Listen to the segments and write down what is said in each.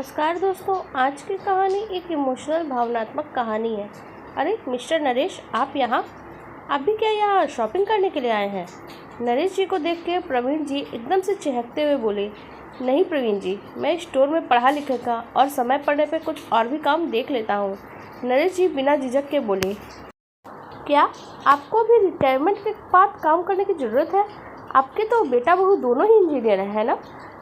नमस्कार दोस्तों, आज की कहानी एक इमोशनल भावनात्मक कहानी है। अरे मिस्टर नरेश, आप यहाँ? आप भी क्या यहाँ शॉपिंग करने के लिए आए हैं? नरेश जी को देख के प्रवीण जी एकदम से चहकते हुए बोले, नहीं प्रवीण जी, मैं स्टोर में पढ़ा लिखा का और समय पड़ने पे कुछ और भी काम देख लेता हूँ। नरेश जी बिना झिझक के बोले, क्या आपको भी रिटायरमेंट के बाद काम करने की ज़रूरत है? आपके तो बेटा बहू दोनों ही इंजीनियर हैं ना?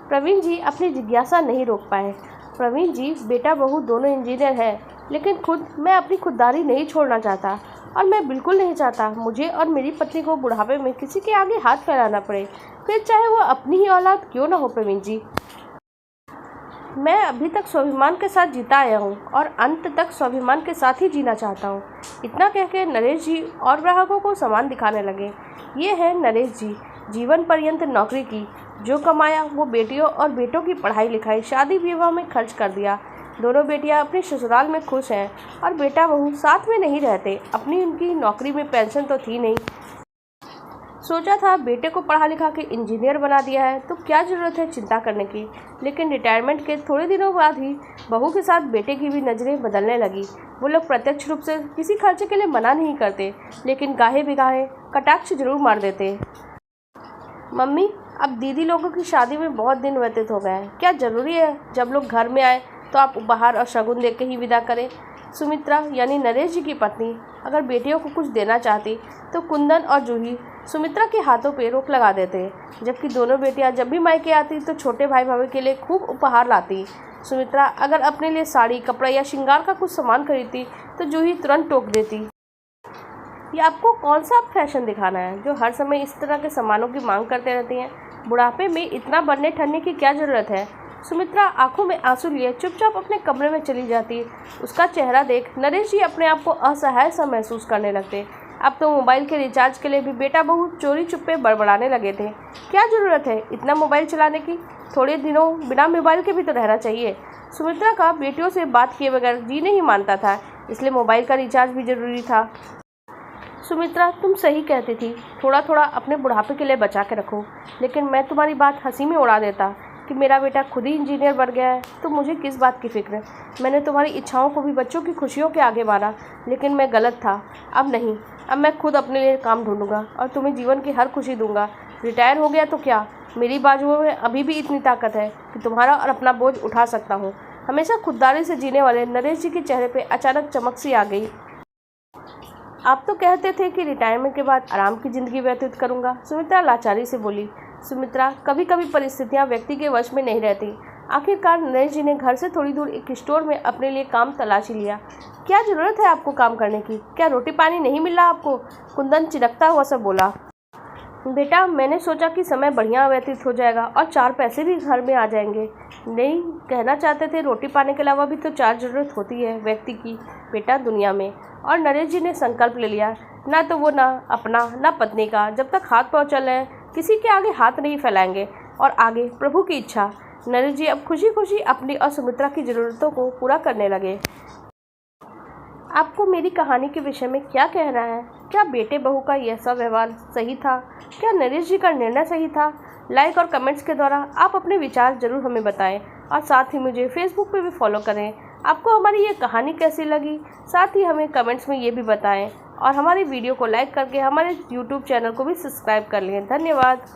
प्रवीण जी अपनी जिज्ञासा नहीं रोक पाए। प्रवीण जी बेटा बहू दोनों इंजीनियर हैं, लेकिन मैं अपनी खुददारी नहीं छोड़ना चाहता, और मैं बिल्कुल नहीं चाहता मुझे और मेरी पत्नी को बुढ़ापे में किसी के आगे हाथ फैलाना पड़े, फिर चाहे वो अपनी ही औलाद क्यों ना हो। प्रवीण जी, मैं अभी तक स्वाभिमान के साथ जीता आया हूँ और अंत तक स्वाभिमान के साथ ही जीना चाहता हूँ। इतना कहकर नरेश जी और ग्राहकों को सामान दिखाने लगे। ये है नरेश जी, जीवन पर्यंत नौकरी की, जो कमाया वो बेटियों और बेटों की पढ़ाई लिखाई शादी विवाह में खर्च कर दिया। दोनों बेटियां अपने ससुराल में खुश हैं और बेटा बहू साथ में नहीं रहते। अपनी उनकी नौकरी में पेंशन तो थी नहीं। सोचा था बेटे को पढ़ा लिखा के इंजीनियर बना दिया है तो क्या ज़रूरत है चिंता करने की, लेकिन रिटायरमेंट के थोड़े दिनों बाद ही बहू के साथ बेटे की भी नज़रें बदलने लगी। वो लोग प्रत्यक्ष रूप से किसी खर्चे के लिए मना नहीं करते, लेकिन गाहे बिगाहे कटाक्ष जरूर मार देते। मम्मी, अब दीदी लोगों की शादी में बहुत दिन व्यतीत हो गए हैं, क्या ज़रूरी है जब लोग घर में आए तो आप उपहार और शगुन दे के ही विदा करें? सुमित्रा यानी नरेश जी की पत्नी अगर बेटियों को कुछ देना चाहती तो कुंदन और जूही सुमित्रा के हाथों पे रोक लगा देते, जबकि दोनों बेटियां जब भी मायके आती तो छोटे भाई भाभी के लिए खूब उपहार लाती। सुमित्रा अगर अपने लिए साड़ी, कपड़ा या श्रृंगार का कुछ सामान खरीदती तो जूही तुरंत टोक देती। ये आपको कौन सा फैशन दिखाना है जो हर समय इस तरह के सामानों की मांग करते रहती हैं? बुढ़ापे में इतना बनने ठनने की क्या ज़रूरत है? सुमित्रा आंखों में आंसू लिए चुपचाप अपने कमरे में चली जाती। उसका चेहरा देख नरेश जी अपने आप को असहाय सा महसूस करने लगते। अब तो मोबाइल के रिचार्ज के लिए भी बेटा बहू चोरी चुप्पे बड़बड़ाने लगे थे। क्या ज़रूरत है इतना मोबाइल चलाने की? थोड़े दिनों बिना मोबाइल के भी तो रहना चाहिए। सुमित्रा का बेटियों से बात किए बगैर जी नहीं मानता था, इसलिए मोबाइल का रिचार्ज भी ज़रूरी था। सुमित्रा, तुम सही कहती थी, थोड़ा थोड़ा अपने बुढ़ापे के लिए बचा के रखो, लेकिन मैं तुम्हारी बात हंसी में उड़ा देता कि मेरा बेटा खुद ही इंजीनियर बन गया है तो मुझे किस बात की फिक्र। मैंने तुम्हारी इच्छाओं को भी बच्चों की खुशियों के आगे मारा, लेकिन मैं गलत था। अब नहीं, अब मैं खुद अपने लिए काम ढूंढूंगा और तुम्हें जीवन की हर खुशी दूंगा। रिटायर हो गया तो क्या, मेरी बाजुओं में अभी भी इतनी ताकत है कि तुम्हारा और अपना बोझ उठा सकता हूँ। हमेशा खुददारी से जीने वाले नरेश जी के चेहरे पर अचानक चमक सी आ गई। आप तो कहते थे कि रिटायरमेंट के बाद आराम की ज़िंदगी व्यतीत करूंगा, सुमित्रा लाचारी से बोली। सुमित्रा, कभी कभी परिस्थितियां व्यक्ति के वश में नहीं रहती। आखिरकार नरेश जी ने घर से थोड़ी दूर एक स्टोर में अपने लिए काम तलाशी लिया। क्या ज़रूरत है आपको काम करने की? क्या रोटी पानी नहीं मिल रहा आपको? कुंदन चिरकता हुआ सब बोला। बेटा, मैंने सोचा कि समय बढ़िया व्यतीत हो जाएगा और 4 पैसे भी घर में आ जाएंगे। नहीं, कहना चाहते थे रोटी पाने के अलावा भी तो 4 ज़रूरत होती है व्यक्ति की बेटा दुनिया में। और नरेश जी ने संकल्प ले लिया, ना तो वो ना अपना ना पत्नी का, जब तक हाथ पाँव चल रहे हैं किसी के आगे हाथ नहीं फैलाएंगे। और आगे प्रभु की इच्छा। नरेश जी अब खुशी खुशी अपनी और सुमित्रा की ज़रूरतों को पूरा करने लगे। आपको मेरी कहानी के विषय में क्या कहना है? क्या बेटे बहू का यह सब व्यवहार सही था? क्या नरेश जी का निर्णय सही था? लाइक और कमेंट्स के द्वारा आप अपने विचार जरूर हमें बताएं, और साथ ही मुझे फेसबुक पे भी फॉलो करें। आपको हमारी ये कहानी कैसी लगी, साथ ही हमें कमेंट्स में ये भी बताएं, और हमारी वीडियो को लाइक करके हमारे यूट्यूब चैनल को भी सब्सक्राइब कर लें। धन्यवाद।